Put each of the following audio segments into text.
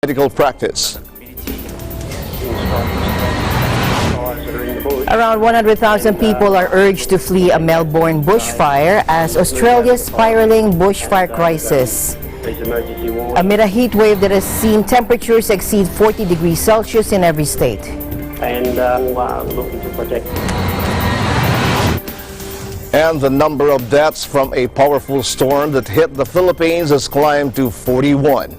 medical practice. Around 100,000 people are urged to flee a Melbourne bushfire as Australia's spiraling bushfire crisis. Amid a heat wave that has seen temperatures exceed 40 degrees Celsius in every state. And looking to protect. And the number of deaths from a powerful storm that hit the Philippines has climbed to 41.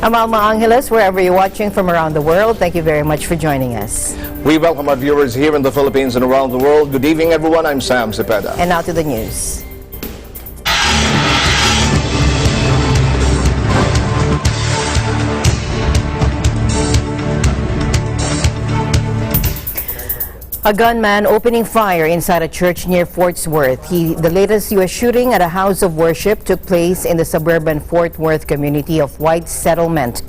I'm Alma Angeles, wherever you're watching from around the world. Thank you very much for joining us. We welcome our viewers here in the Philippines and around the world. Good evening, everyone. I'm Sam Cepeda. And now to the news. A gunman opening fire inside a church near Fort Worth. The latest U.S. shooting at a house of worship took place in the suburban Fort Worth community of White Settlement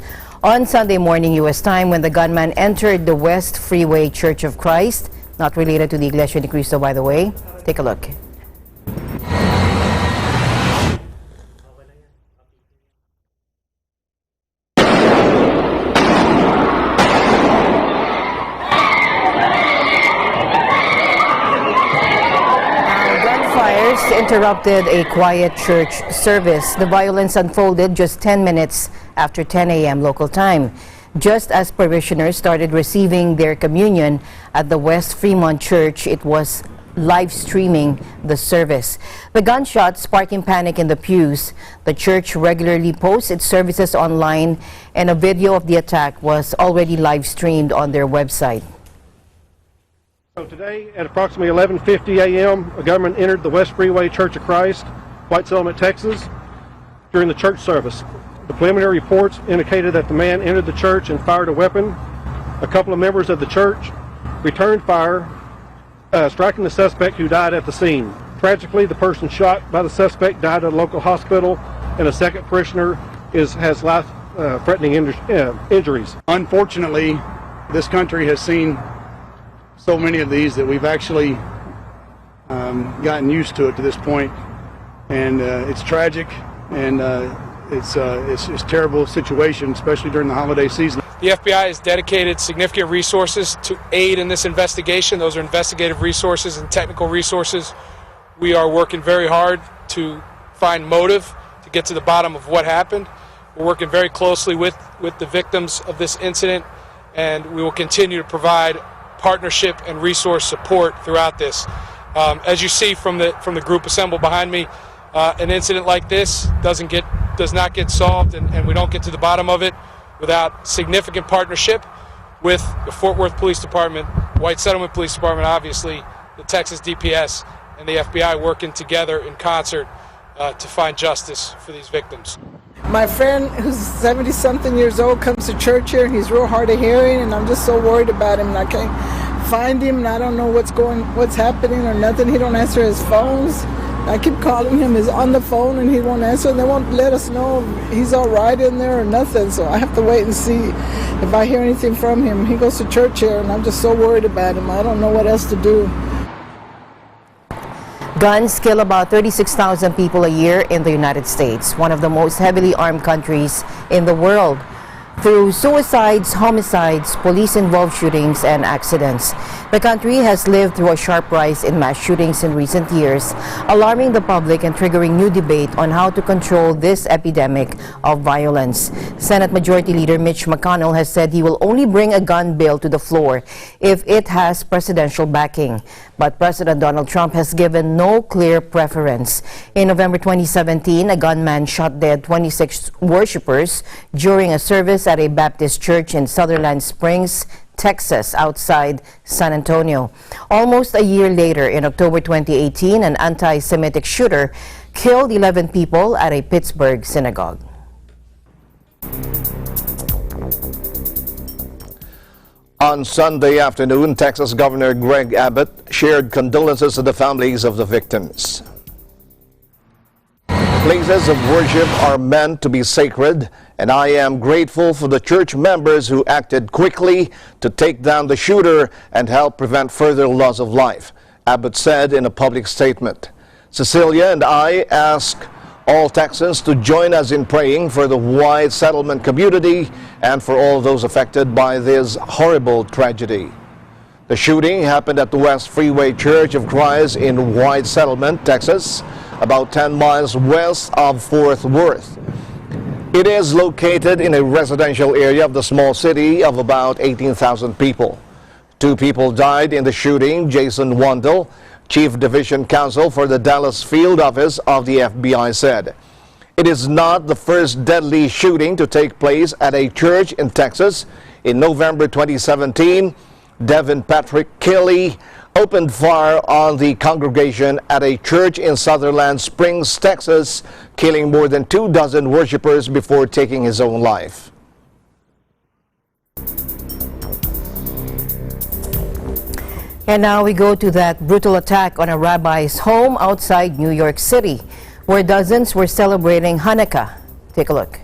on Sunday morning U.S. time when the gunman entered the West Freeway Church of Christ, not related to the Iglesia ni Cristo, by the way. Take a look. Interrupted a quiet church service. The violence unfolded just 10 minutes after 10 a.m. local time, just as parishioners started receiving their communion at the West Fremont Church. It was live streaming the service. The gunshots sparking panic in the pews. The church regularly posts its services online, and a video of the attack was already live streamed on their website. So today at approximately 11:50 a.m. a gunman entered the West Freeway Church of Christ, White Settlement, Texas, during the church service. The preliminary reports indicated that the man entered the church and fired a weapon. A couple of members of the church returned fire, striking the suspect, who died at the scene. Tragically, the person shot by the suspect died at a local hospital, and a second parishioner has life-threatening injuries. Unfortunately, this country has seen so many of these that we've actually gotten used to it to this point, and it's tragic, and it's a terrible situation, especially during the holiday season. The FBI has dedicated significant resources to aid in this investigation. Those are investigative resources and technical resources. We are working very hard to find motive, to get to the bottom of what happened. We're working very closely with the victims of this incident, and we will continue to provide partnership and resource support throughout this. As you see from the group assembled behind me, an incident like this does not get solved, and we don't get to the bottom of it without significant partnership with the Fort Worth Police Department, White Settlement Police Department, obviously, the Texas DPS, and the FBI working together in concert to find justice for these victims. My friend, who's 70-something years old, comes to church here, and he's real hard of hearing, and I'm just so worried about him, and I can't find him, and I don't know what's happening or nothing. He don't answer his phones. I keep calling him. He's on the phone, and he won't answer, and they won't let us know if he's all right in there or nothing, so I have to wait and see if I hear anything from him. He goes to church here, and I'm just so worried about him. I don't know what else to do. Guns kill about 36,000 people a year in the United States, one of the most heavily armed countries in the world. Through suicides, homicides, police-involved shootings, and accidents, the country has lived through a sharp rise in mass shootings in recent years, alarming the public and triggering new debate on how to control this epidemic of violence. Senate Majority Leader Mitch McConnell has said he will only bring a gun bill to the floor if it has presidential backing. But President Donald Trump has given no clear preference. In November 2017, a gunman shot dead 26 worshipers during a service at a Baptist church in Sutherland Springs, Texas, outside San Antonio. Almost a year later, in October 2018, an anti-Semitic shooter killed 11 people at a Pittsburgh synagogue. On Sunday afternoon, Texas Governor Greg Abbott shared condolences to the families of the victims. Places of worship are meant to be sacred, and I am grateful for the church members who acted quickly to take down the shooter and help prevent further loss of life, Abbott said in a public statement. Cecilia and I ask all Texans to join us in praying for the White settlement community and for all those affected by this horrible tragedy. The shooting happened at the West Freeway Church of Christ in White Settlement, Texas, about 10 miles west of Fort Worth. It is located in a residential area of the small city of about 18,000 people. 2 people died in the shooting, Jason Wandel, Chief Division Counsel for the Dallas Field Office of the FBI, said. It is not the first deadly shooting to take place at a church in Texas. In November 2017, Devin Patrick Kelly opened fire on the congregation at a church in Sutherland Springs, Texas, killing more than 24 worshipers before taking his own life. And now we go to that brutal attack on a rabbi's home outside New York City, where dozens were celebrating Hanukkah. Take a look.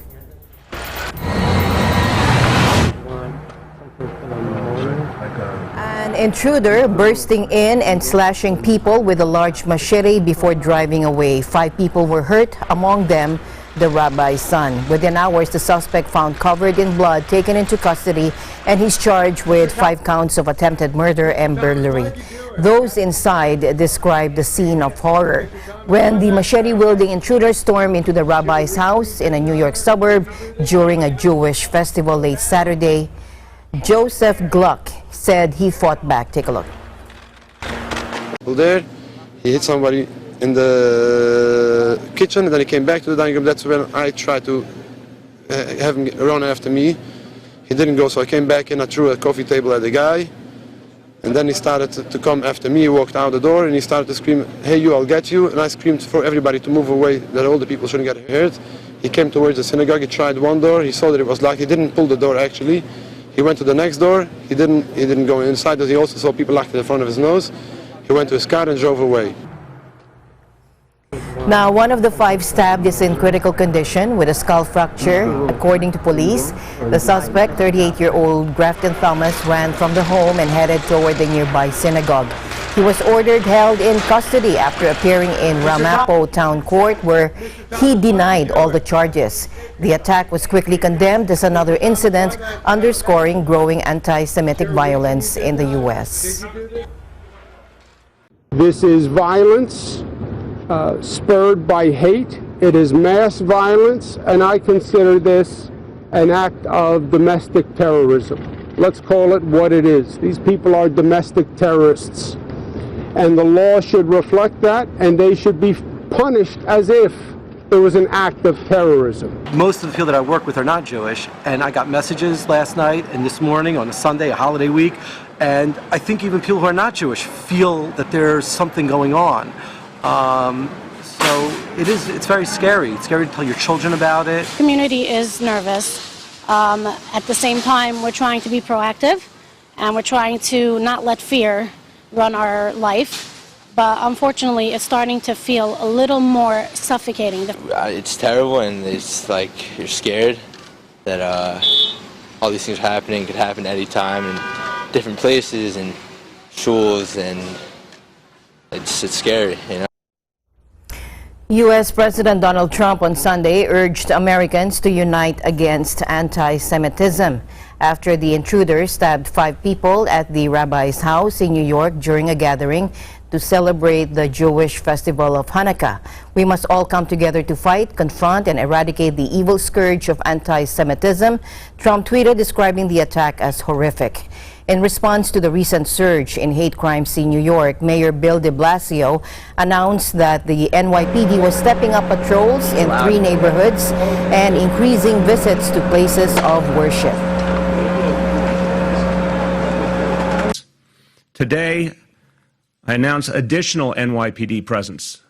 An intruder bursting in and slashing people with a large machete before driving away. 5 people were hurt, among them the rabbi's son. Within hours, the suspect found covered in blood, taken into custody, and he's charged with 5 counts of attempted murder and burglary. Those inside described the scene of horror when the machete-wielding intruder stormed into the rabbi's house in a New York suburb during a Jewish festival late Saturday. Joseph Gluck said he fought back. Take a look. There, he hit somebody in the kitchen, and then he came back to the dining room. That's when I tried to have him run after me. He didn't go, so I came back and I threw a coffee table at the guy. And then he started to come after me. He walked out the door and he started to scream, "Hey you, I'll get you." And I screamed for everybody to move away, that all the people shouldn't get hurt. He came towards the synagogue. He tried one door. He saw that it was locked. He didn't pull the door actually. He went to the next door. He didn't go inside, but he also saw people locked in the front of his nose. He went to his car and drove away. Now, one of the 5 stabbed is in critical condition with a skull fracture. According to police, the suspect, 38-year-old Grafton Thomas, ran from the home and headed toward the nearby synagogue. He was ordered held in custody after appearing in Ramapo Town Court, where he denied all the charges. The attack was quickly condemned as another incident, underscoring growing anti-Semitic violence in the U.S. This is violence spurred by hate. It is mass violence, and I consider this an act of domestic terrorism. Let's call it what it is. These people are domestic terrorists, and the law should reflect that, and they should be punished as if it was an act of terrorism. Most of the people that I work with are not Jewish, and I got messages last night and this morning on a Sunday, a holiday week, and I think even people who are not Jewish feel that there's something going on. So it's very scary. It's scary to tell your children about it. The community is nervous. At the same time, we're trying to be proactive, and we're trying to not let fear run our life. But unfortunately, it's starting to feel a little more suffocating. It's terrible, and it's like you're scared that all these things are happening, could happen any time in different places and schools, and it's scary, you know. U.S. President Donald Trump on Sunday urged Americans to unite against anti-Semitism after the intruder stabbed 5 people at the rabbi's house in New York during a gathering to celebrate the Jewish festival of Hanukkah. We must all come together to fight, confront, and eradicate the evil scourge of anti-Semitism, Trump tweeted, describing the attack as horrific. In response to the recent surge in hate crimes in New York, Mayor Bill de Blasio announced that the NYPD was stepping up patrols in 3 neighborhoods and increasing visits to places of worship. Today, I announce additional NYPD presence.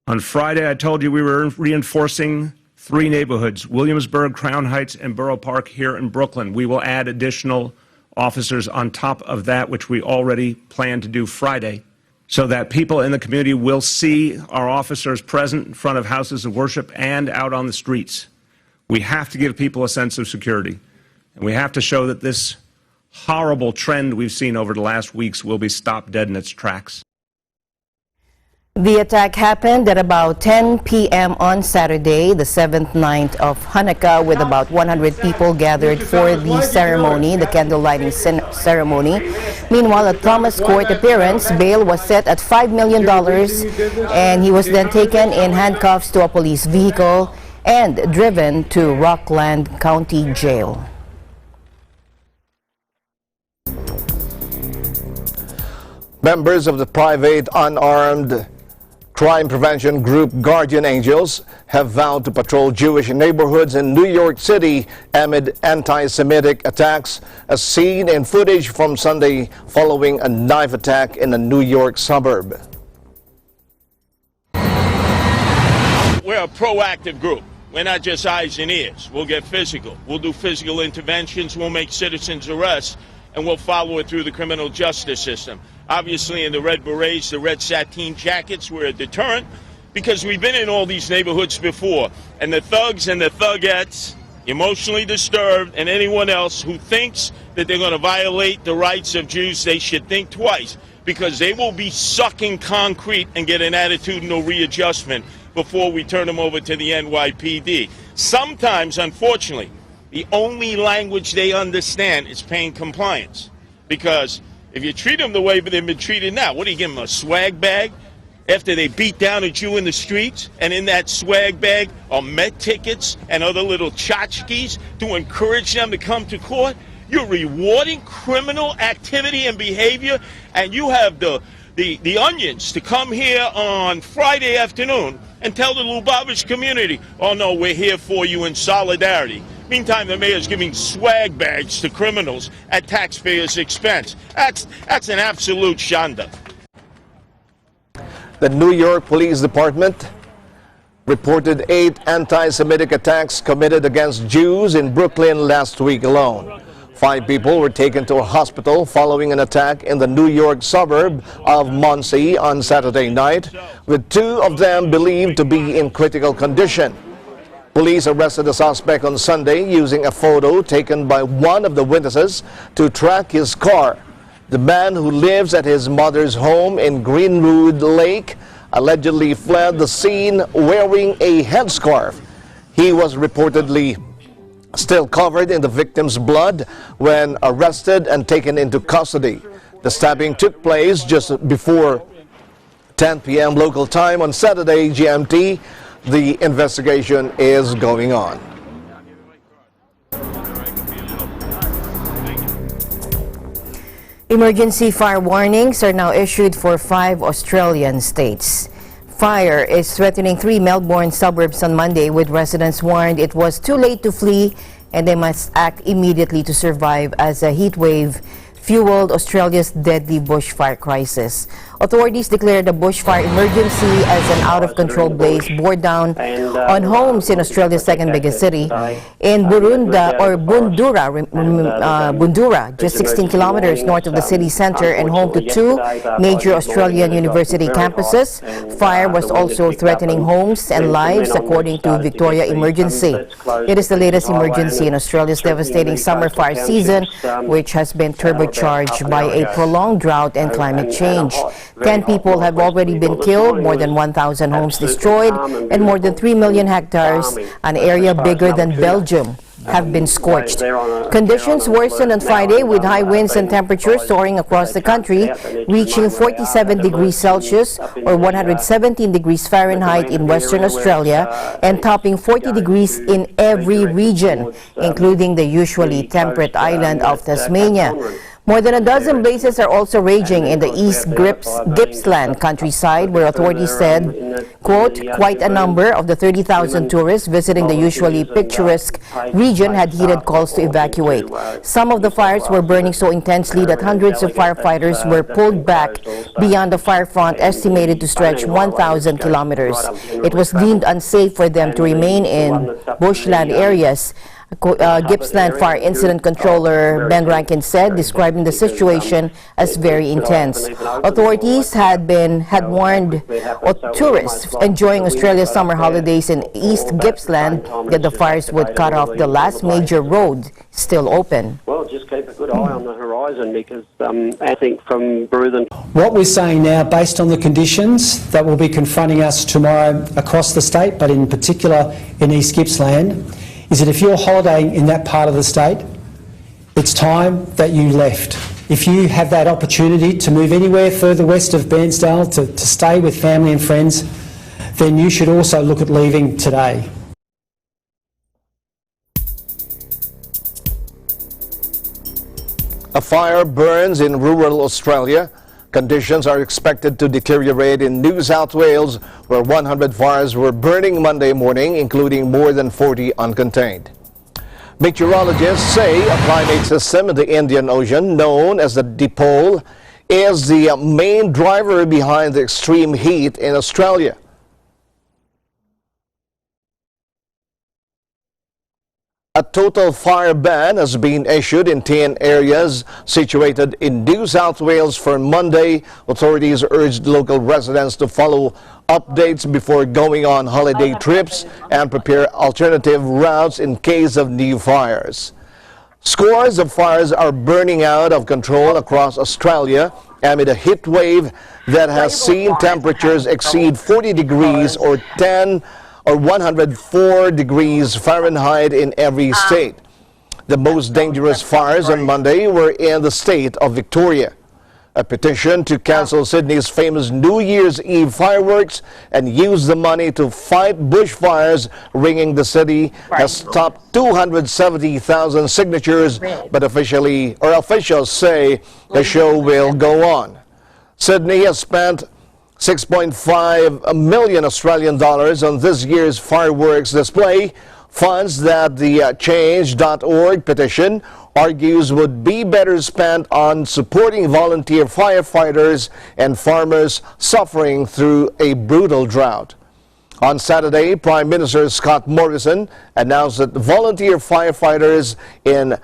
On Friday, I told you we were reinforcing 3 neighborhoods, Williamsburg, Crown Heights, and Borough Park here in Brooklyn. We will add additional officers on top of that, which we already planned to do Friday. so that people in the community will see our officers present in front of houses of worship and out on the streets. We have to give people a sense of security, and we have to show that this horrible trend we've seen over the last weeks will be stopped dead in its tracks. The attack happened at about 10 p.m. on Saturday, the 7th night of Hanukkah, with about 100 people gathered for the ceremony, the candle lighting ceremony. Meanwhile, at Thomas' court appearance, bail was set at $5 million, and he was then taken in handcuffs to a police vehicle and driven to Rockland County Jail. Members of the private unarmed crime prevention group Guardian Angels have vowed to patrol Jewish neighborhoods in New York City amid anti-Semitic attacks, as seen in footage from Sunday following a knife attack in a New York suburb. We're a proactive group. We're not just eyes and ears. We'll get physical. We'll do physical interventions. We'll make citizens arrests, and we'll follow it through the criminal justice system. Obviously, in the red berets, the red sateen jackets, we're a deterrent because we've been in all these neighborhoods before. And the thugs and the thugettes, emotionally disturbed, and anyone else who thinks that they're going to violate the rights of Jews, they should think twice, because they will be sucking concrete and get an attitudinal readjustment before we turn them over to the NYPD. Sometimes, unfortunately, the only language they understand is paying compliance. Because if you treat them the way they've been treated now, what do you give them, a swag bag? After they beat down a Jew in the streets, and in that swag bag are med tickets and other little tchotchkes to encourage them to come to court? You're rewarding criminal activity and behavior, and you have the onions to come here on Friday afternoon and tell the Lubavitch community, oh no, we're here for you in solidarity. Meantime, the mayor's giving swag bags to criminals at taxpayers' expense. That's an absolute shanda. The New York Police Department reported 8 anti-Semitic attacks committed against Jews in Brooklyn last week alone. 5 people were taken to a hospital following an attack in the New York suburb of Monsey on Saturday night, with 2 of them believed to be in critical condition. Police arrested a suspect on Sunday using a photo taken by one of the witnesses to track his car. The man, who lives at his mother's home in Greenwood Lake, allegedly fled the scene wearing a headscarf. He was reportedly still covered in the victim's blood when arrested and taken into custody. The stabbing took place just before 10 p.m. local time on Saturday, GMT. The investigation is going on. Emergency fire warnings are now issued for 5 Australian states. Fire is threatening 3 Melbourne suburbs on Monday, with residents warned it was too late to flee and they must act immediately to survive as a heat wave fueled Australia's deadly bushfire crisis. Authorities declared a bushfire emergency as an out-of-control blaze bore down on homes in Australia's second biggest city, in Bundura, just 16 kilometers north of the city center and home to 2 major Australian university campuses. Fire was also threatening homes and lives, according to Victoria Emergency. It is the latest emergency in Australia's devastating summer fire season, which has been turbocharged by a prolonged drought and climate change. 10 people have already been killed, more than 1,000 homes destroyed, and more than 3 million hectares, an area bigger than Belgium, have been scorched. Conditions worsened on Friday, with high winds and temperatures soaring across the country, reaching 47 degrees Celsius or 117 degrees Fahrenheit in Western Australia, and topping 40 degrees in every region, including the usually temperate island of Tasmania. More than a dozen blazes are also raging in the East Gippsland countryside, where authorities said Quote, quite a number of the 30,000 tourists visiting the usually picturesque region had heeded calls to evacuate. Some of the fires were burning so intensely that hundreds of firefighters were pulled back beyond the fire front estimated to stretch 1,000 kilometers. It was deemed unsafe for them to remain in bushland areas. Gippsland Fire Incident Controller Ben Rankin said, describing the situation as very intense. Authorities had warned tourists enjoying Australia's summer holidays in East Gippsland that the fires would cut off the last major road still open. Well, just keep a good eye on the horizon because I think from Brisbane. What we're saying now, based on the conditions that will be confronting us tomorrow across the state, but in particular in East Gippsland, is that if you're holidaying in that part of the state, it's time that you left. If you have that opportunity to move anywhere further west of Bairnsdale to stay with family and friends, then you should also look at leaving today. A fire burns in rural Australia. Conditions are expected to deteriorate in New South Wales, where 100 fires were burning Monday morning, including more than 40 uncontained. Meteorologists say a climate system in the Indian Ocean, known as the dipole, is the main driver behind the extreme heat in Australia. A total fire ban has been issued in 10 areas situated in New South Wales for Monday. Authorities urged local residents to follow updates before going on holiday trips and prepare alternative routes in case of new fires. Scores of fires are burning out of control across Australia amid a heat wave that has seen temperatures exceed 40 degrees or 104 degrees Fahrenheit in every state. The most dangerous fires on Monday were in the state of Victoria. A petition to cancel Sydney's famous New Year's Eve fireworks and use the money to fight bushfires ringing the city has topped 270,000 signatures, but officials say the show will go on. Sydney has spent 6.5 million Australian dollars on this year's fireworks display, funds that the Change.org petition argues would be better spent on supporting volunteer firefighters and farmers suffering through a brutal drought. On Saturday, Prime Minister Scott Morrison announced that volunteer firefighters in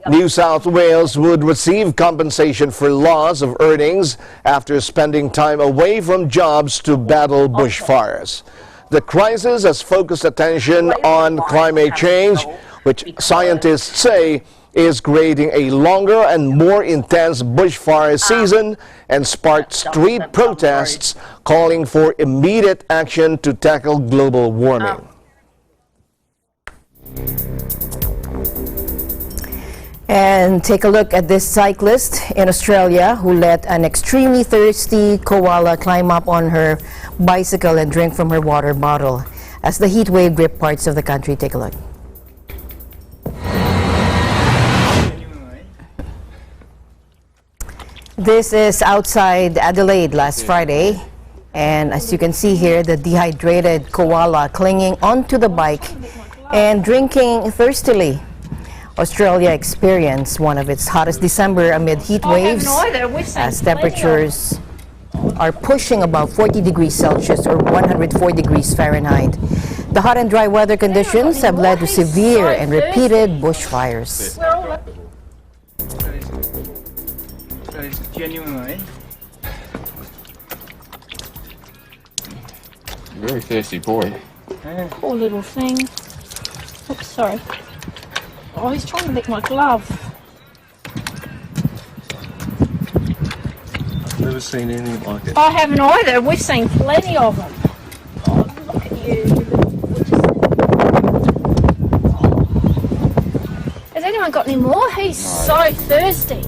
New South Wales would receive compensation for loss of earnings after spending time away from jobs to battle bushfires. The crisis has focused attention on climate change, which scientists say is creating a longer and more intense bushfire season and sparked street protests calling for immediate action to tackle global warming. And take a look at this cyclist in Australia who let an extremely thirsty koala climb up on her bicycle and drink from her water bottle. As the heat wave gripped parts of the country, take a look. This is outside Adelaide last Friday, and as you can see here, the dehydrated koala clinging onto the bike and drinking thirstily. Australia experienced one of its hottest December amid heat waves as temperatures are pushing above 40 degrees Celsius or 104 degrees Fahrenheit. The hot and dry weather conditions have led to severe and repeated bushfires. Genuinely. Very thirsty boy. Poor little thing. Oops, sorry. Oh, he's trying to lick my glove. I've never seen anything like it. I haven't either. We've seen plenty of them. Oh, look at you. Has anyone got any more? He's so thirsty.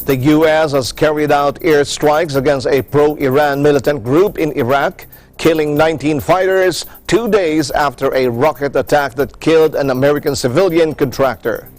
The U.S. has carried out airstrikes against a pro-Iran militant group in Iraq, killing 19 fighters 2 days after a rocket attack that killed an American civilian contractor.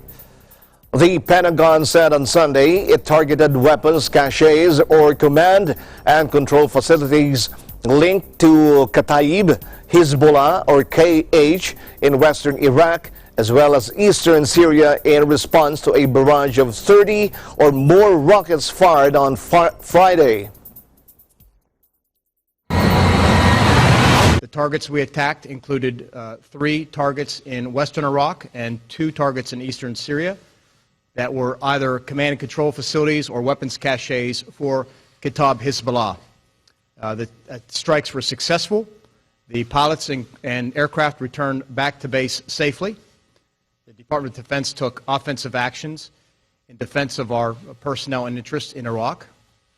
The Pentagon said on Sunday it targeted weapons caches or command and control facilities linked to Kataib, Hezbollah or KH in western Iraq, as well as eastern Syria in response to a barrage of 30 or more rockets fired on Friday. The targets we attacked included 3 targets in western Iraq and 2 targets in eastern Syria that were either command and control facilities or weapons caches for Kataib Hezbollah. The strikes were successful. The pilots and aircraft returned back to base safely. The Department of Defense took offensive actions in defense of our personnel and interests in Iraq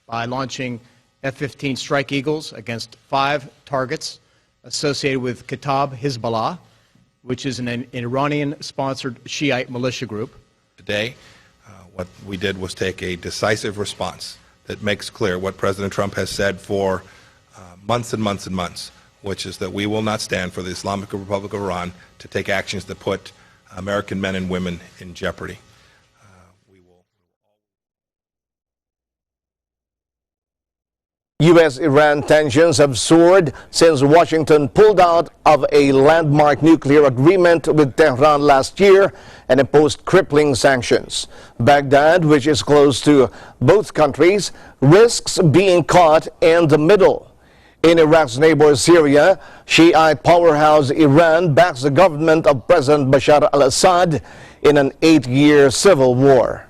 by launching F-15 Strike Eagles against 5 targets associated with Kataib Hezbollah, which is an Iranian-sponsored Shiite militia group. Today, what we did was take a decisive response that makes clear what President Trump has said for months and months and months, which is that we will not stand for the Islamic Republic of Iran to take actions that put American men and women in jeopardy. U.S.-Iran tensions have soared since Washington pulled out of a landmark nuclear agreement with Tehran last year and imposed crippling sanctions. Baghdad, which is close to both countries, risks being caught in the middle. In Iraq's neighbor Syria, Shiite powerhouse Iran backs the government of President Bashar al-Assad in an 8-year civil war.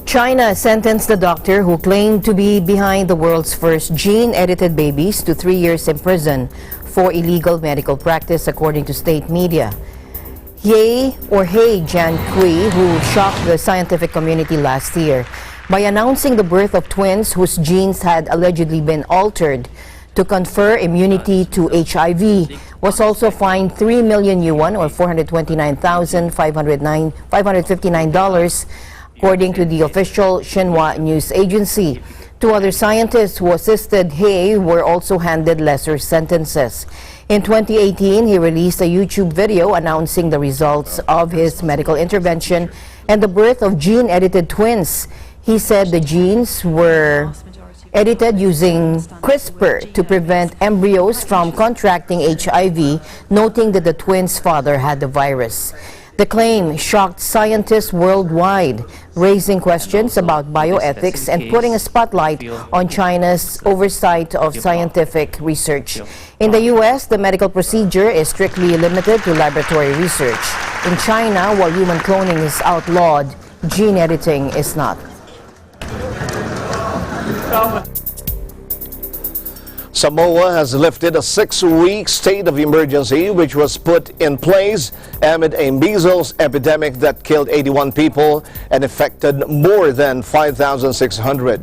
China sentenced the doctor who claimed to be behind the world's first gene-edited babies to 3 years in prison for illegal medical practice, according to state media. He Jiankui, who shocked the scientific community last year by announcing the birth of twins whose genes had allegedly been altered to confer immunity to HIV, was also fined 3 million yuan or $429,559, according to the official Xinhua news agency. 2 other scientists who assisted He were also handed lesser sentences. In 2018, he released a YouTube video announcing the results of his medical intervention and the birth of gene-edited twins. He said the genes were edited using CRISPR to prevent embryos from contracting HIV, noting that the twins' father had the virus. The claim shocked scientists worldwide, raising questions about bioethics and putting a spotlight on China's oversight of scientific research. In the U.S., the medical procedure is strictly limited to laboratory research. In China, while human cloning is outlawed, gene editing is not. Samoa has lifted a 6-week state of emergency, which was put in place amid a measles epidemic that killed 81 people and affected more than 5,600.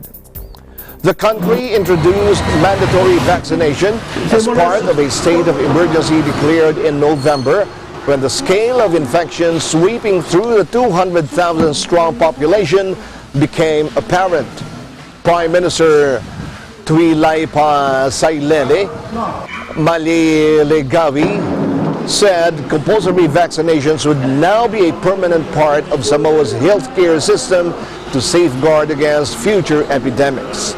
The country introduced mandatory vaccination as part of a state of emergency declared in November, when the scale of infections sweeping through the 200,000-strong population became apparent. Prime Minister Tuilaipa Sailele Malilegawi said compulsory vaccinations would now be a permanent part of Samoa's healthcare system to safeguard against future epidemics.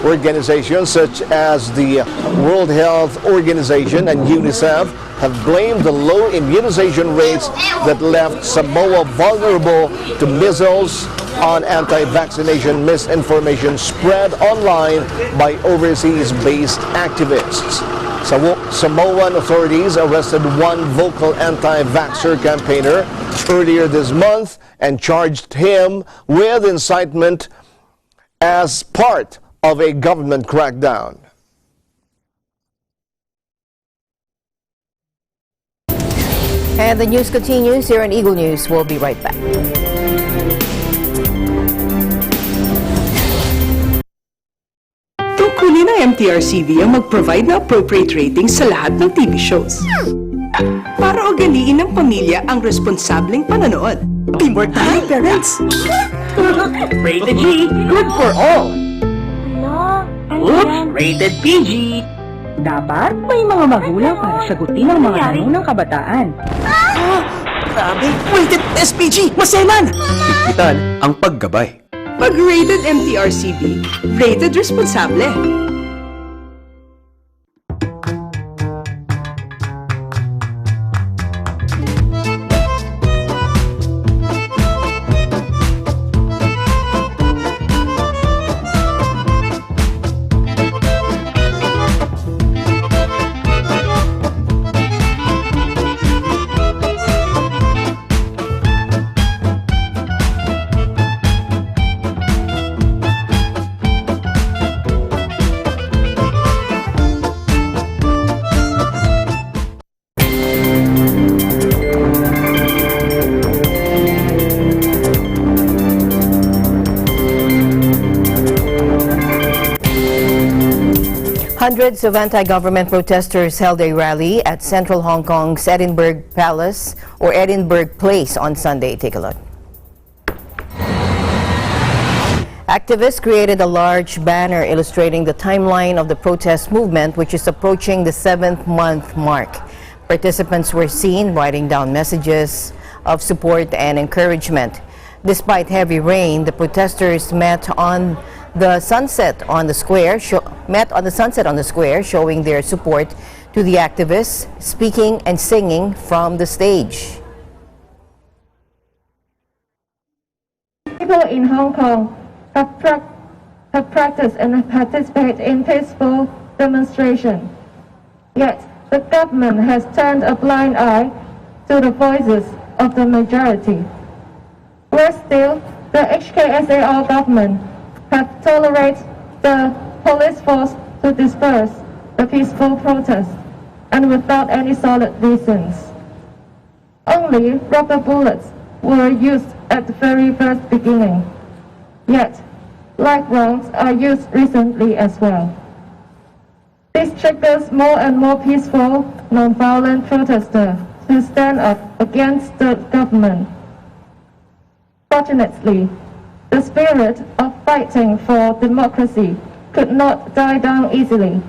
Organizations such as the World Health Organization and UNICEF have blamed the low immunization rates that left Samoa vulnerable to measles on anti-vaccination misinformation spread online by overseas-based activists. Samoan authorities arrested one vocal anti-vaxxer campaigner earlier this month and charged him with incitement as part of a government crackdown. And the news continues here on Eagle News. We'll be right back. Tungkulin ng MTRCV ang mag-provide ng appropriate ratings sa lahat ng TV shows. Para ugaliin ng pamilya ang responsableng panonood. Teamwork tayo, parents! Rated G, good for all. Oops, rated PG. Dapat may mga magulang para sagutin ang mga tanong ng kabataan. Grabe, rated SPG, maselan! Itan ang paggabay. Pag rated MTRCB, rated responsable. Hundreds of anti-government protesters held a rally at central Hong Kong's Edinburgh Palace or Edinburgh Place on Sunday. Take a look. Activists created a large banner illustrating the timeline of the protest movement, which is approaching the 7th-month mark. Participants were seen writing down messages of support and encouragement. Despite heavy rain, the protesters met on the sunset on the square, showing their support to the activists, speaking and singing from the stage. People in Hong Kong have practiced and participated in peaceful demonstration. Yet, the government has turned a blind eye to the voices of the majority. Worse still, the HKSAR government have tolerated the police force to disperse the peaceful protests, and without any solid reasons. Only rubber bullets were used at the very first beginning. Yet, live rounds are used recently as well. This triggers more and more peaceful, non-violent protesters to stand up against the government. Fortunately, the spirit of fighting for democracy could not die down easily.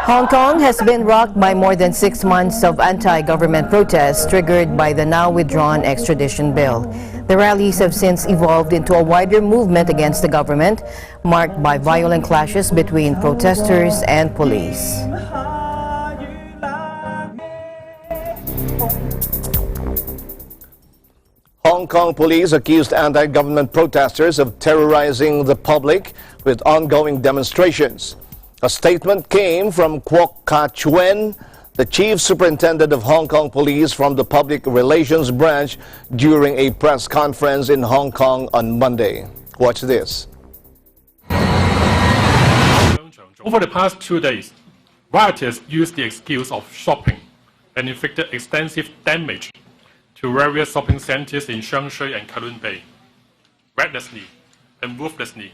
Hong Kong has been rocked by more than 6 months of anti-government protests triggered by the now withdrawn extradition bill. The rallies have since evolved into a wider movement against the government, marked by violent clashes between protesters and police. Hong Kong police accused anti-government protesters of terrorizing the public with ongoing demonstrations. A statement came from Kwok Ka-chuen, the chief superintendent of Hong Kong police from the Public Relations Branch, during a press conference in Hong Kong on Monday. Watch this. Over the past 2 days, rioters used the excuse of shopping and inflicted extensive damage to various shopping centers in Shengshui and Kowloon Bay. Recklessly and ruthlessly,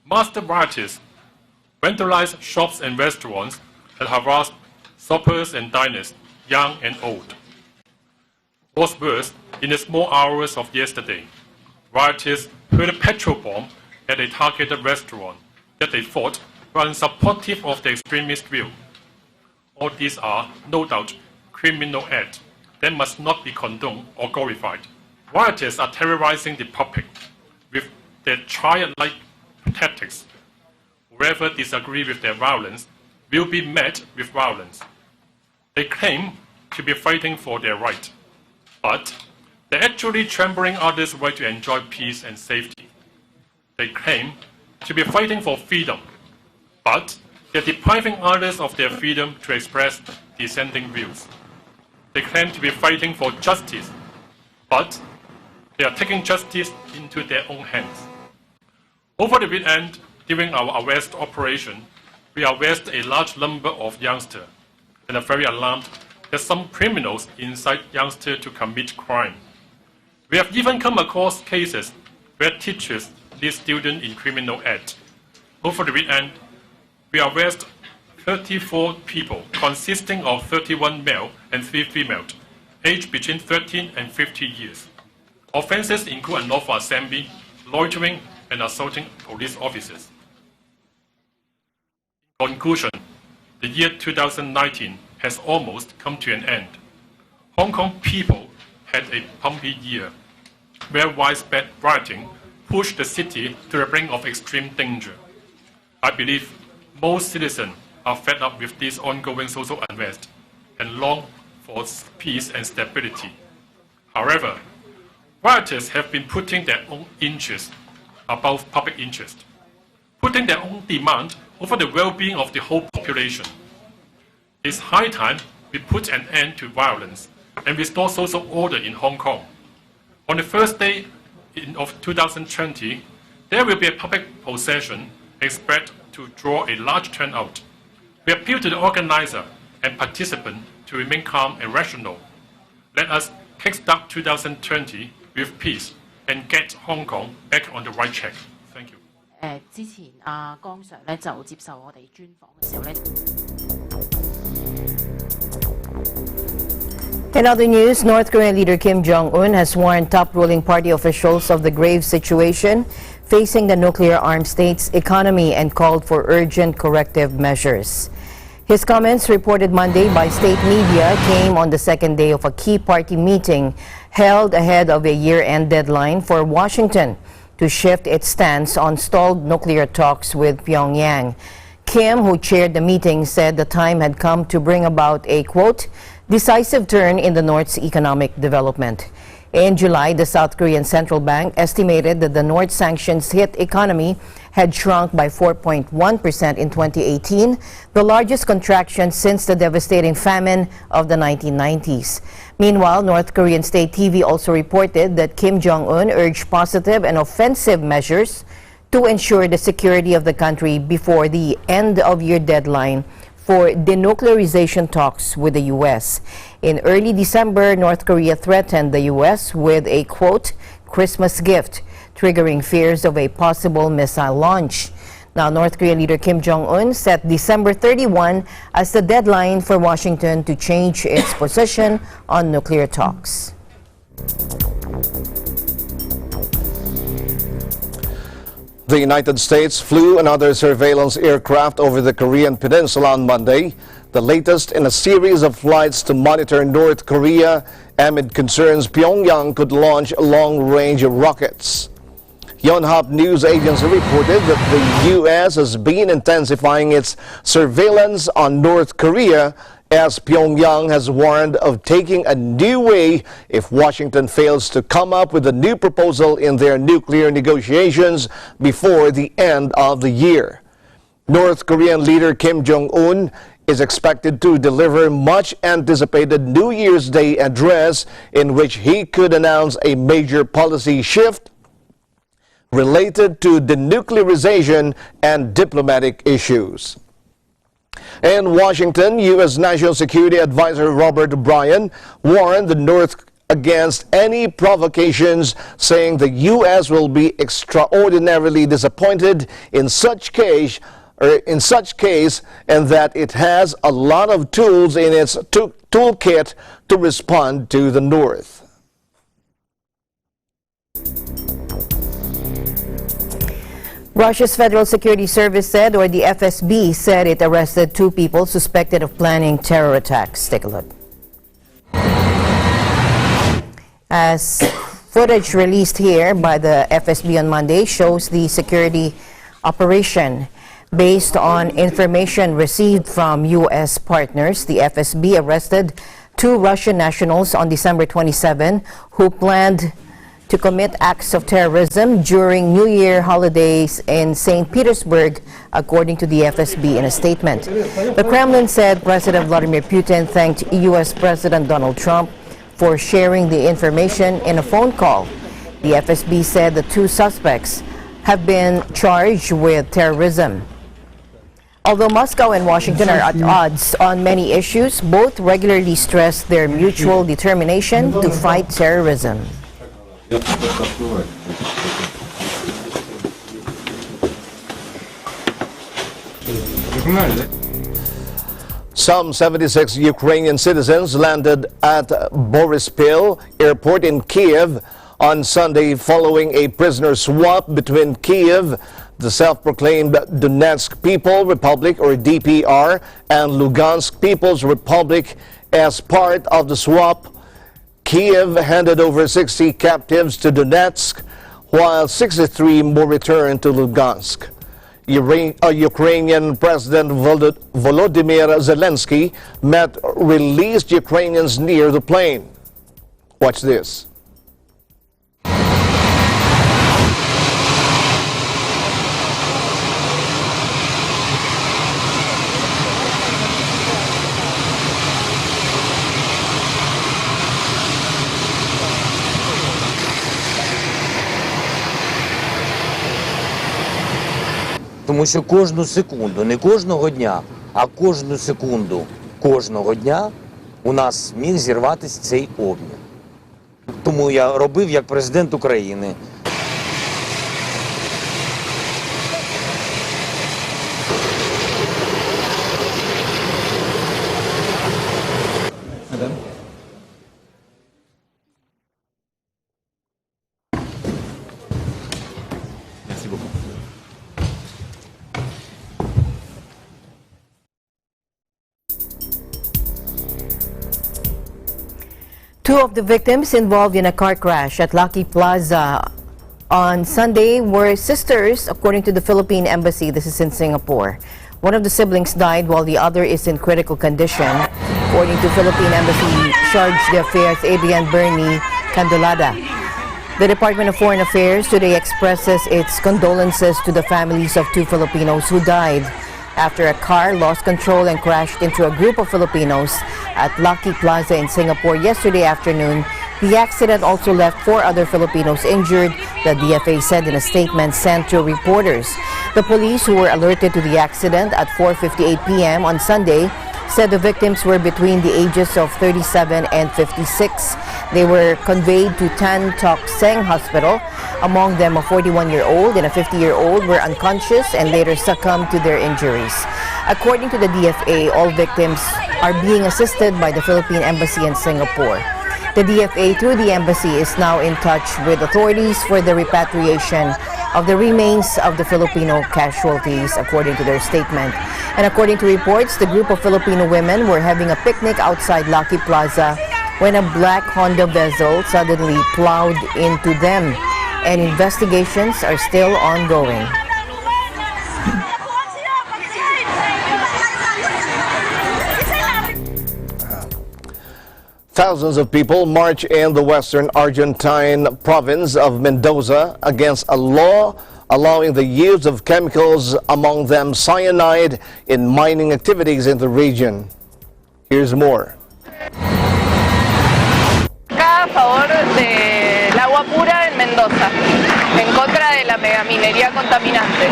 master rioters vandalized shops and restaurants and harassed shoppers and diners, young and old. What's worse, in the small hours of yesterday, rioters hurled a petrol bomb at a targeted restaurant that they thought were unsupportive of the extremist view. All these are, no doubt, criminal acts that must not be condoned or glorified. Rioters are terrorizing the public with their childlike tactics. Whoever disagrees with their violence will be met with violence. They claim to be fighting for their right, but they're actually trampling others' right to enjoy peace and safety. They claim to be fighting for freedom, but they're depriving others of their freedom to express dissenting views. They claim to be fighting for justice, but they are taking justice into their own hands. Over the weekend, during our arrest operation, we arrested a large number of youngsters and are very alarmed that some criminals incite youngsters to commit crime. We have even come across cases where teachers lead students in criminal acts. Over the weekend, we arrested 34 people, consisting of 31 male and 3 female, aged between 13 and 50 years. Offences include unlawful assembly, loitering, and assaulting police officers. In conclusion, the year 2019 has almost come to an end. Hong Kong people had a bumpy year, where widespread rioting pushed the city to the brink of extreme danger. I believe most citizens are fed up with this ongoing social unrest and long for peace and stability. However, rioters have been putting their own interest above public interest, putting their own demand over the well-being of the whole population. It's high time we put an end to violence and restore social order in Hong Kong. On the first day of 2020, there will be a public procession expected to draw a large turnout. We appeal to the organizer and participant to remain calm and rational. Let us kickstart 2020 with peace and get Hong Kong back on the right track. Thank you. 之前江 Sir 咧就接受我哋專訪嘅時候咧。 In other news, North Korean leader Kim Jong-un has warned top ruling party officials of the grave situation facing the nuclear-armed state's economy and called for urgent corrective measures. His comments, reported Monday by state media, came on the second day of a key party meeting held ahead of a year-end deadline for Washington to shift its stance on stalled nuclear talks with Pyongyang. Kim, who chaired the meeting, said the time had come to bring about a, quote, decisive turn in the North's economic development. In July, the South Korean Central Bank estimated that the North's sanctions-hit economy had shrunk by 4.1% in 2018, the largest contraction since the devastating famine of the 1990s. Meanwhile, North Korean state TV also reported that Kim Jong-un urged positive and offensive measures to ensure the security of the country before the end-of-year deadline for denuclearization talks with the U.S. In early December, North Korea threatened the U.S. with a, quote, Christmas gift, triggering fears of a possible missile launch. Now, North Korean leader Kim Jong-un set December 31 as the deadline for Washington to change its position on nuclear talks. The United States flew another surveillance aircraft over the Korean peninsula on Monday, the latest in a series of flights to monitor North Korea amid concerns Pyongyang could launch long-range rockets. Yonhap News Agency reported that the U.S. has been intensifying its surveillance on North Korea as Pyongyang has warned of taking a new way if Washington fails to come up with a new proposal in their nuclear negotiations before the end of the year. North Korean leader Kim Jong-un is expected to deliver much-anticipated New Year's Day address in which he could announce a major policy shift related to denuclearization and diplomatic issues. In Washington, U.S. National Security Advisor Robert O'Brien warned the North against any provocations, saying the U.S. will be extraordinarily disappointed in such case, and that it has a lot of tools in its toolkit to respond to the North. Russia's Federal Security Service said, or the FSB said, it arrested 2 people suspected of planning terror attacks. Take a look. As footage released here by the FSB on Monday shows the security operation. Based on information received from U.S. partners, the FSB arrested 2 Russian nationals on December 27 who planned to commit acts of terrorism during New Year holidays in St. Petersburg, according to the FSB in a statement. The Kremlin said President Vladimir Putin thanked U.S. President Donald Trump for sharing the information in a phone call. The FSB said the 2 suspects have been charged with terrorism. Although Moscow and Washington are at odds on many issues, both regularly stress their mutual determination to fight terrorism. Some 76 Ukrainian citizens landed at Borispil Airport in Kiev on Sunday following a prisoner swap between Kiev, the self-proclaimed Donetsk People Republic, or DPR, and Lugansk People's Republic. As part of the swap, Kiev handed over 60 captives to Donetsk, while 63 more returned to Lugansk. Ukrainian President Volodymyr Zelensky met released Ukrainians near the plane. Watch this. Тому що кожну секунду, не кожного дня, а кожну секунду кожного дня у нас міг зірватися цей обмін. Тому я робив як президент України. Two of the victims involved in a car crash at Lucky Plaza on Sunday were sisters, according to the Philippine Embassy. This is in Singapore. One of the siblings died while the other is in critical condition. According to Philippine Embassy Charge d'Affaires Adrian Bernie Candolada. The Department of Foreign Affairs today expresses its condolences to the families of two Filipinos who died after a car lost control and crashed into a group of Filipinos at Lucky Plaza in Singapore yesterday afternoon. The accident also left 4 other Filipinos injured, the DFA said in a statement sent to reporters. The police, who were alerted to the accident at 4:58 p.m. on Sunday, said the victims were between the ages of 37 and 56. They were conveyed to Tan Tock Seng Hospital. Among them, a 41-year-old and a 50-year-old were unconscious and later succumbed to their injuries. According to the DFA, all victims are being assisted by the Philippine Embassy in Singapore. The DFA, through the embassy, is now in touch with authorities for the repatriation of the remains of the Filipino casualties, according to their statement. And according to reports, the group of Filipino women were having a picnic outside Lucky Plaza when a black Honda vessel suddenly plowed into them, and investigations are still ongoing. Thousands of people march in the western Argentine province of Mendoza against a law allowing the use of chemicals, among them cyanide, in mining activities in the region. Here's more. A favor del agua pura en Mendoza, en contra de la megaminería contaminante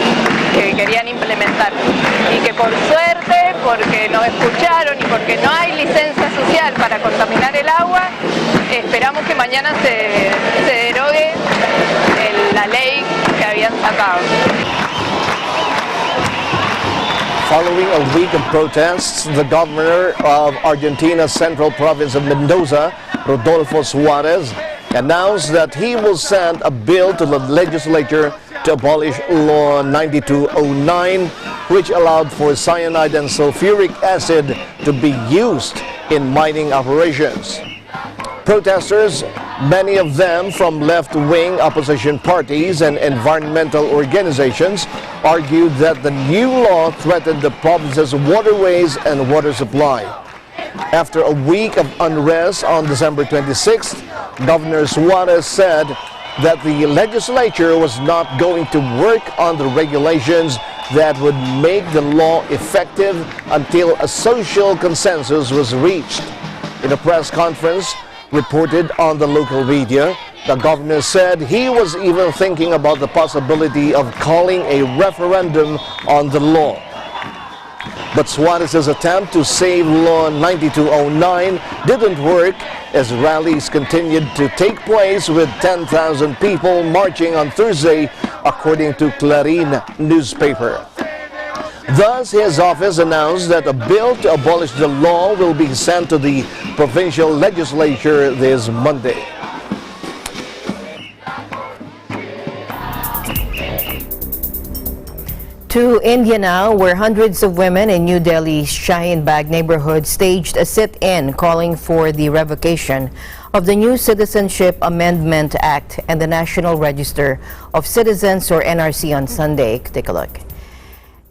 que querían implementar, y que por suerte, porque nos escucharon y porque no hay licencia social para contaminar el agua, esperamos que mañana se derogue la ley que habían sacado. Following a week of protests, the governor of Argentina's central province of Mendoza, Rodolfo Suarez, announced that he will send a bill to the legislature to abolish Law 9209, which allowed for cyanide and sulfuric acid to be used in mining operations. Protesters, many of them from left-wing opposition parties and environmental organizations, argued that the new law threatened the province's waterways and water supply. After a week of unrest on December 26th, Governor Suarez said that the legislature was not going to work on the regulations that would make the law effective until a social consensus was reached. In a press conference reported on the local media, the governor said he was even thinking about the possibility of calling a referendum on the law. But Suarez's attempt to save Law 9209 didn't work, as rallies continued to take place with 10,000 people marching on Thursday, according to Clarín newspaper. Thus, his office announced that a bill to abolish the law will be sent to the provincial legislature this Monday. To India now, where hundreds of women in New Delhi's Shaheen Bagh neighborhood staged a sit-in calling for the revocation of the new Citizenship Amendment Act and the National Register of Citizens, or NRC, on Sunday. Take a look.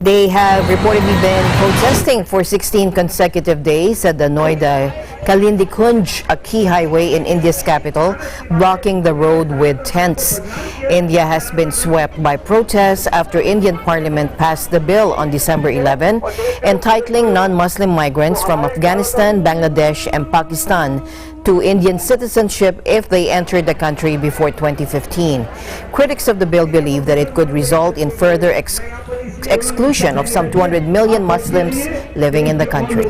They have reportedly been protesting for 16 consecutive days at the Noida-Kalindi-Kunj, a key highway in India's capital, blocking the road with tents. India has been swept by protests after Indian Parliament passed the bill on December 11, entitling non-Muslim migrants from Afghanistan, Bangladesh, and Pakistan to Indian citizenship if they entered the country before 2015. Critics of the bill believe that it could result in further exclusion of some 200 million Muslims living in the country.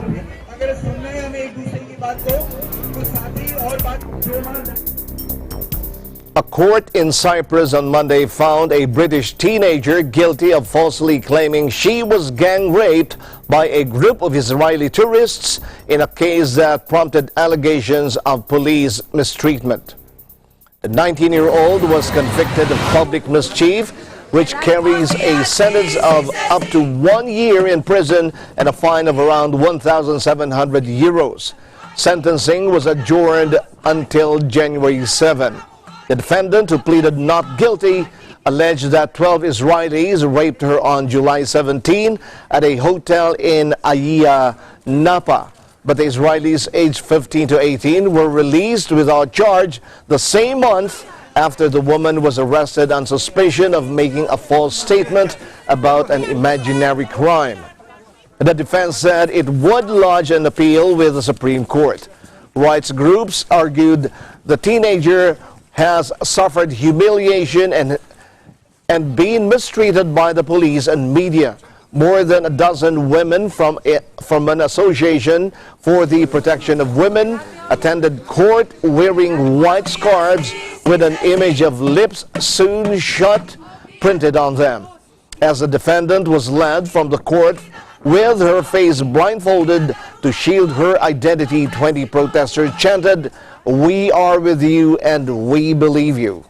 A court in Cyprus on Monday found a British teenager guilty of falsely claiming she was gang raped by a group of Israeli tourists in a case that prompted allegations of police mistreatment. The 19-year-old was convicted of public mischief, which carries a sentence of up to 1 year in prison and a fine of around 1,700 euros. Sentencing was adjourned until January 7. The defendant, who pleaded not guilty, alleged that 12 Israelis raped her on July 17 at a hotel in Ayia Napa. But the Israelis aged 15 to 18 were released without charge the same month after the woman was arrested on suspicion of making a false statement about an imaginary crime. The defense said it would lodge an appeal with the Supreme Court. Rights groups argued the teenager has suffered humiliation and been mistreated by the police and media. More than a dozen women from an association for the protection of women attended court wearing white scarves with an image of lips soon shut printed on them. As the defendant was led from the court with her face blindfolded to shield her identity, 20 protesters chanted, "We are with you and we believe you."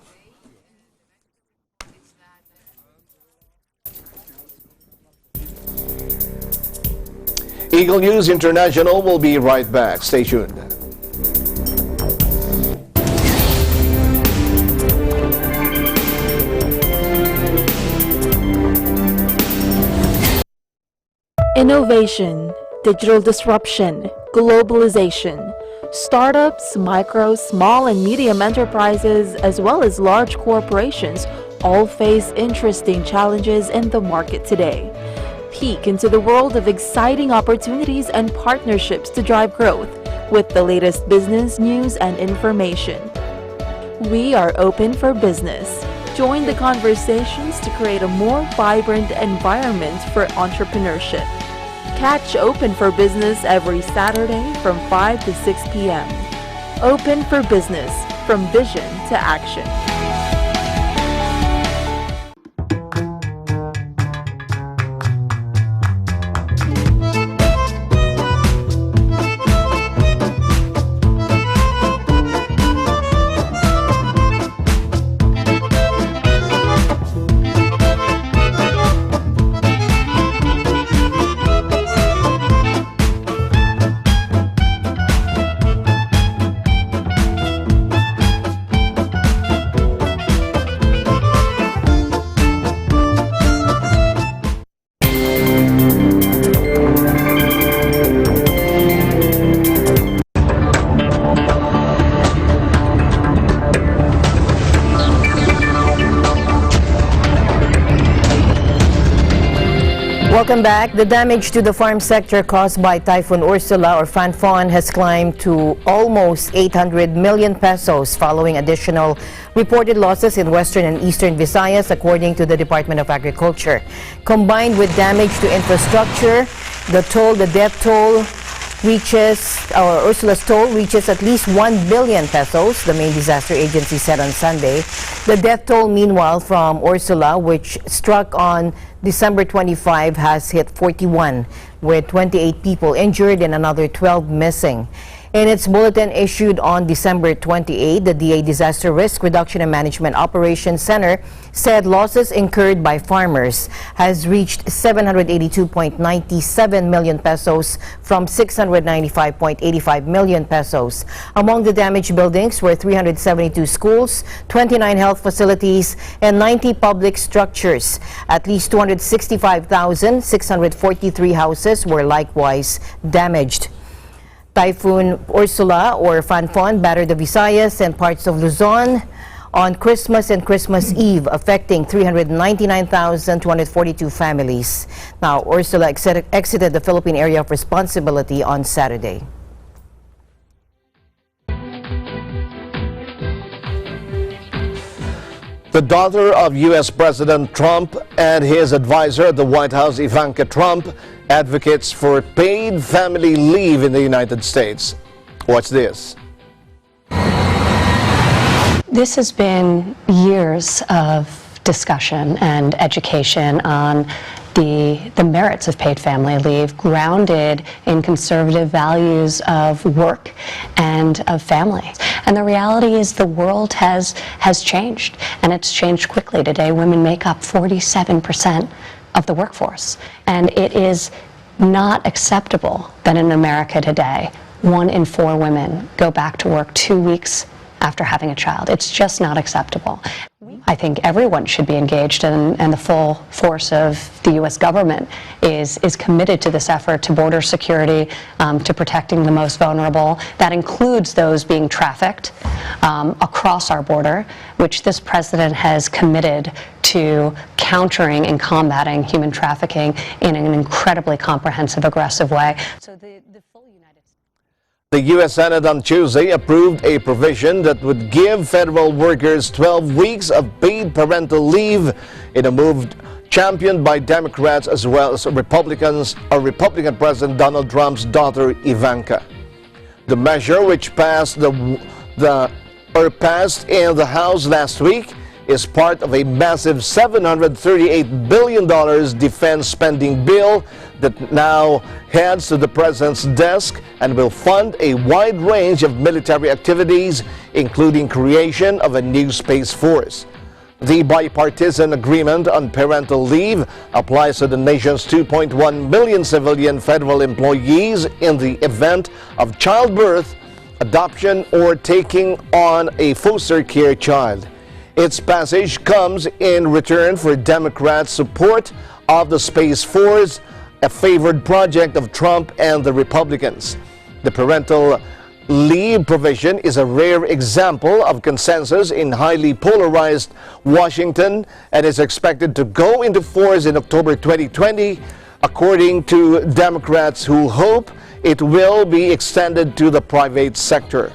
Eagle News International will be right back. Stay tuned. Innovation, digital disruption, globalization. Startups, micro, small and medium enterprises, as well as large corporations all face interesting challenges in the market today. Peek into the world of exciting opportunities and partnerships to drive growth with the latest business news and information. We are open for business. Join the conversations to create a more vibrant environment for entrepreneurship. Catch Open for Business every Saturday from 5 to 6 p.m. Open for Business, from vision to action. Welcome back. The damage to the farm sector caused by Typhoon Ursula, or Fanfon, has climbed to almost 800 million pesos following additional reported losses in western and eastern Visayas, according to the Department of Agriculture. Combined with damage to infrastructure, the death toll reaches, or Ursula's toll reaches at least 1 billion pesos, the main disaster agency said on Sunday. The death toll, meanwhile, from Ursula, which struck on December 25, has hit 41, with 28 people injured and another 12 missing. In its bulletin issued on December 28, the DA Disaster Risk Reduction and Management Operations Center said losses incurred by farmers has reached 782.97 million pesos from 695.85 million pesos. Among the damaged buildings were 372 schools, 29 health facilities, and 90 public structures. At least 265,643 houses were likewise damaged. Typhoon Ursula or Fanfon battered the Visayas and parts of Luzon on Christmas and Christmas Eve, affecting 399,242 families. Now, Ursula exited the Philippine area of responsibility on Saturday. The daughter of U.S. President Trump and his advisor at the White House, Ivanka Trump, advocates for paid family leave in the United States. Watch this. This has been years of discussion and education on the merits of paid family leave, grounded in conservative values of work and of family. And the reality is the world has changed, and it's changed quickly. Today, women make up 47% of the workforce, and it is not acceptable that in America today, 1 in 4 women go back to work 2 weeks after having a child. It's just not acceptable. I think everyone should be engaged, and the full force of the U.S. government is committed to this effort to border security, to protecting the most vulnerable. That includes those being trafficked across our border, which this president has committed to countering and combating human trafficking in an incredibly comprehensive, aggressive way. So The U.S. Senate on Tuesday approved a provision that would give federal workers 12 weeks of paid parental leave in a move championed by Democrats as well as Republicans, Republican President Donald Trump's daughter Ivanka. The measure, which passed in the House last week, is part of a massive $738 billion defense spending bill that now heads to the president's desk and will fund a wide range of military activities, including creation of a new space force. The bipartisan agreement on parental leave applies to the nation's 2.1 million civilian federal employees in the event of childbirth, adoption, or taking on a foster care child. Its passage comes in return for Democrats' support of the Space Force, a favored project of Trump and the Republicans. The parental leave provision is a rare example of consensus in highly polarized Washington and is expected to go into force in October 2020, according to Democrats who hope it will be extended to the private sector,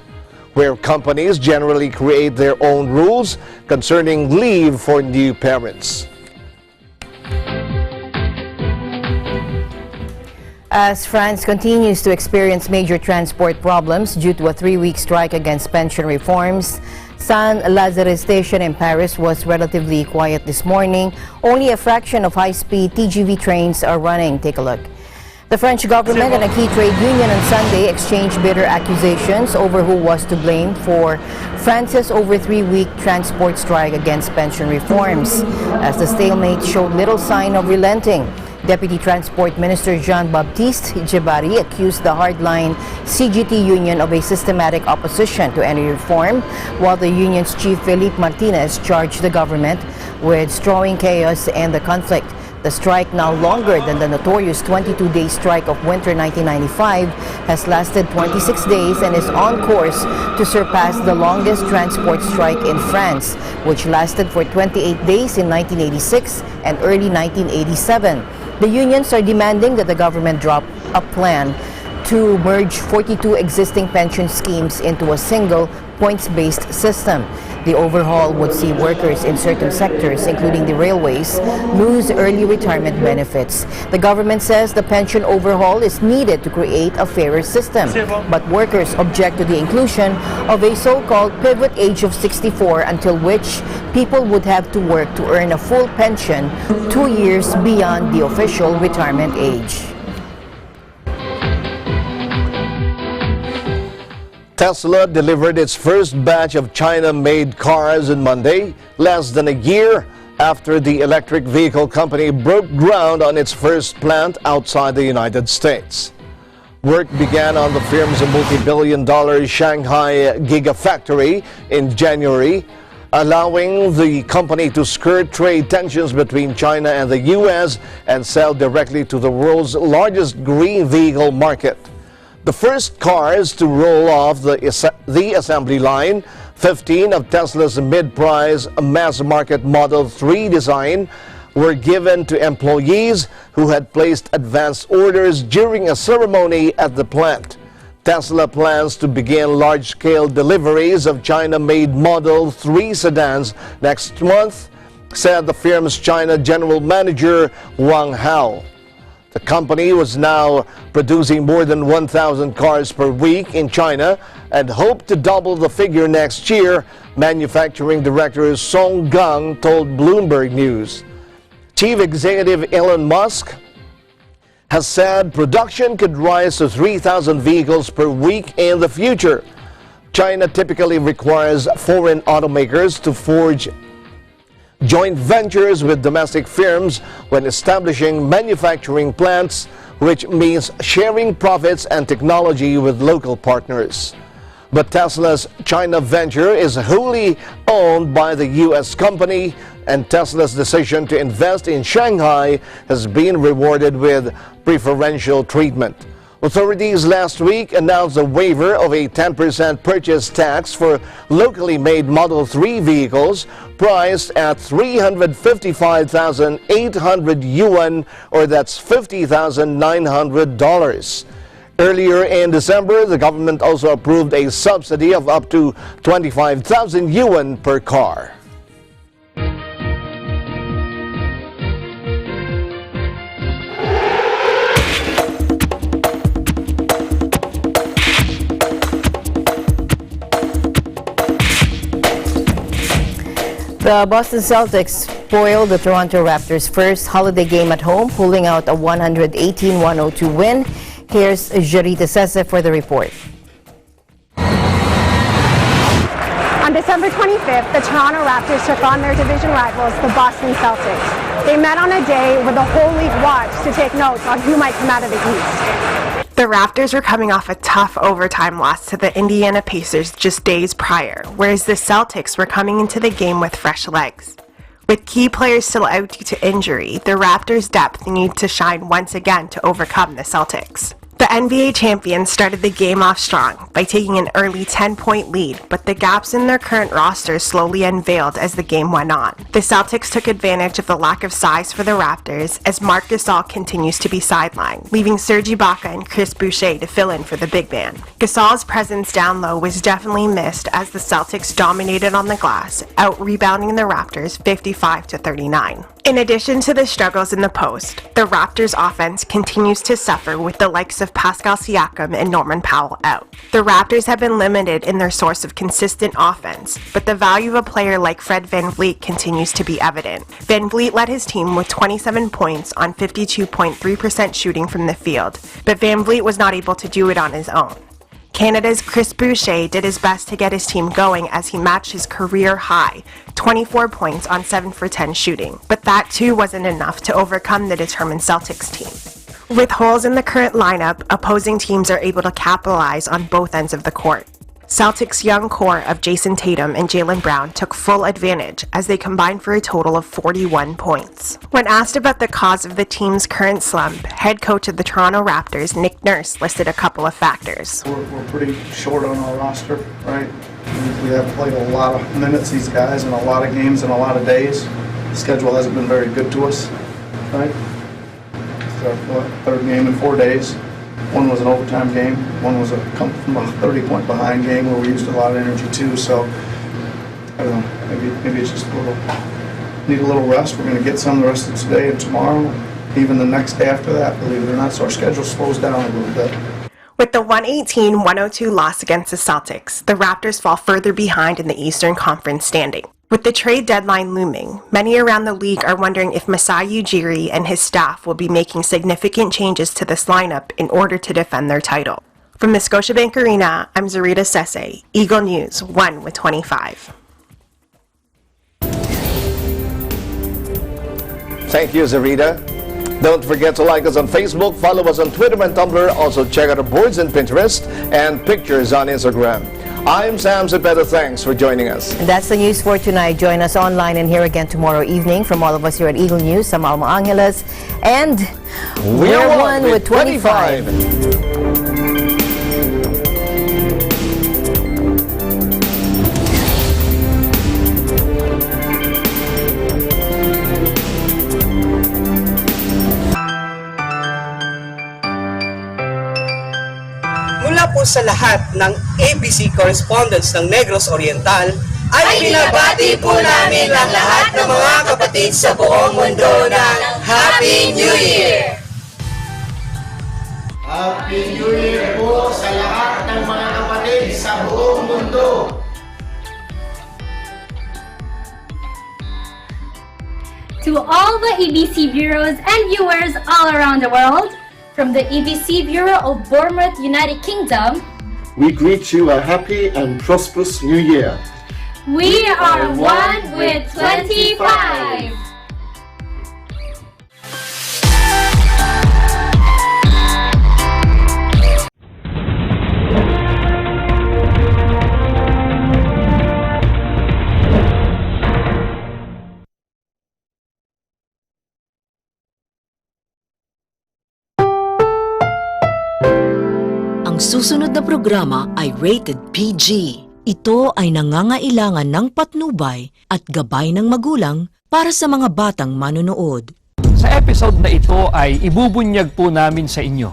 where companies generally create their own rules concerning leave for new parents. As France continues to experience major transport problems due to a 3-week strike against pension reforms, Saint-Lazare station in Paris was relatively quiet this morning. Only a fraction of high-speed TGV trains are running. Take a look. The French government and a key trade union on Sunday exchanged bitter accusations over who was to blame for France's over 3-week transport strike against pension reforms, as the stalemate showed little sign of relenting. Deputy Transport Minister Jean-Baptiste Djebari accused the hardline CGT union of a systematic opposition to any reform, while the union's chief Philippe Martinez charged the government with strawing chaos and the conflict. The strike, now longer than the notorious 22-day strike of winter 1995, has lasted 26 days and is on course to surpass the longest transport strike in France, which lasted for 28 days in 1986 and early 1987. The unions are demanding that the government drop a plan to merge 42 existing pension schemes into a single points-based system. The overhaul would see workers in certain sectors, including the railways, lose early retirement benefits. The government says the pension overhaul is needed to create a fairer system, but workers object to the inclusion of a so-called pivot age of 64, until which people would have to work to earn a full pension 2 years beyond the official retirement age. Tesla delivered its first batch of China-made cars on Monday, less than a year after the electric vehicle company broke ground on its first plant outside the United States. Work began on the firm's multi-billion-dollar Shanghai Gigafactory in January, allowing the company to skirt trade tensions between China and the U.S. and sell directly to the world's largest green vehicle market. The first cars to roll off the assembly line, 15 of Tesla's mid-price mass-market Model 3 design, were given to employees who had placed advance orders during a ceremony at the plant. Tesla plans to begin large-scale deliveries of China-made Model 3 sedans next month, said the firm's China General Manager Wang Hao. The company was now producing more than 1,000 cars per week in China and hoped to double the figure next year, manufacturing director Song Gang told Bloomberg News. Chief Executive Elon Musk has said production could rise to 3,000 vehicles per week in the future. China typically requires foreign automakers to forge joint ventures with domestic firms when establishing manufacturing plants, which means sharing profits and technology with local partners. But Tesla's China venture is wholly owned by the U.S. company, and Tesla's decision to invest in Shanghai has been rewarded with preferential treatment. Authorities last week announced a waiver of a 10% purchase tax for locally made Model 3 vehicles priced at 355,800 yuan, or that's $50,900. Earlier in December, the government also approved a subsidy of up to 25,000 yuan per car. The Boston Celtics spoiled the Toronto Raptors' first holiday game at home, pulling out a 118-102 win. Here's Jarita Sese for the report. On December 25th, the Toronto Raptors took on their division rivals, the Boston Celtics. They met on a day where the whole league watched to take notes on who might come out of the East. The Raptors were coming off a tough overtime loss to the Indiana Pacers just days prior, whereas the Celtics were coming into the game with fresh legs. With key players still out due to injury, the Raptors' depth needed to shine once again to overcome the Celtics. The NBA champions started the game off strong by taking an early 10-point lead, but the gaps in their current roster slowly unveiled as the game went on. The Celtics took advantage of the lack of size for the Raptors as Marc Gasol continues to be sidelined, leaving Serge Ibaka and Chris Boucher to fill in for the big man. Gasol's presence down low was definitely missed as the Celtics dominated on the glass, out-rebounding the Raptors 55-39. In addition to the struggles in the post, the Raptors' offense continues to suffer with the likes of Pascal Siakam and Norman Powell out. The Raptors have been limited in their source of consistent offense, but the value of a player like Fred VanVleet continues to be evident. VanVleet led his team with 27 points on 52.3% shooting from the field, but VanVleet was not able to do it on his own. Canada's Chris Boucher did his best to get his team going as he matched his career high, 24 points on 7 for 10 shooting, but that too wasn't enough to overcome the determined Celtics team. With holes in the current lineup, opposing teams are able to capitalize on both ends of the court. Celtics' young core of Jason Tatum and Jaylen Brown took full advantage as they combined for a total of 41 points. When asked about the cause of the team's current slump, head coach of the Toronto Raptors, Nick Nurse, listed a couple of factors. We're pretty short on our roster, right? We have played a lot of minutes, these guys, in a lot of games in a lot of days. The schedule hasn't been very good to us, right? It's our third game in 4 days. One was an overtime game. One was a come from a 30-point behind game where we used a lot of energy too. So I don't know. Maybe it's just need a little rest. We're going to get some the rest of today and tomorrow, even the next day after that. Believe it or not, so our schedule slows down a little bit. With the 118-102 loss against the Celtics, the Raptors fall further behind in the Eastern Conference standing. With the trade deadline looming, many around the league are wondering if Masai Ujiri and his staff will be making significant changes to this lineup in order to defend their title. From the Scotiabank Arena, I'm Zarita Sese, Eagle News 1 with 25. Thank you, Zarita. Don't forget to like us on Facebook, follow us on Twitter and Tumblr. Also check out our boards on Pinterest and pictures on Instagram. I'm Sam Zepeda. Thanks for joining us. And that's the news for tonight. Join us online and here again tomorrow evening. From all of us here at Eagle News, I'm Alma Angeles. And we're one with 25. Mula po sa lahat ng ABC correspondents ng Negros Oriental, ay binabati po namin ang lahat ng mga kapatid sa buong mundo ng Happy New Year! Happy New Year po sa lahat ng mga kapatid sa buong mundo! To all the ABC bureaus and viewers all around the world, from the ABC Bureau of Bournemouth, United Kingdom, we greet you a happy and prosperous New Year. We are one with 25. Ang susunod na programa ay rated PG. Ito ay nangangailangan ng patnubay at gabay ng magulang para sa mga batang manonood. Sa episode na ito ay ibubunyag po namin sa inyo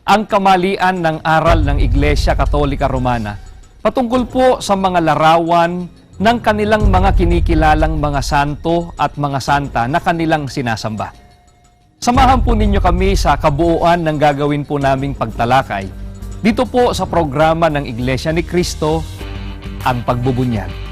ang kamalian ng aral ng Iglesia Katolika Romana patungkol po sa mga larawan ng kanilang mga kinikilalang mga santo at mga santa na kanilang sinasamba. Samahan po ninyo kami sa kabuuan ng gagawin po naming pagtalakay dito po sa programa ng Iglesia ni Cristo, ang Pagbubunyag.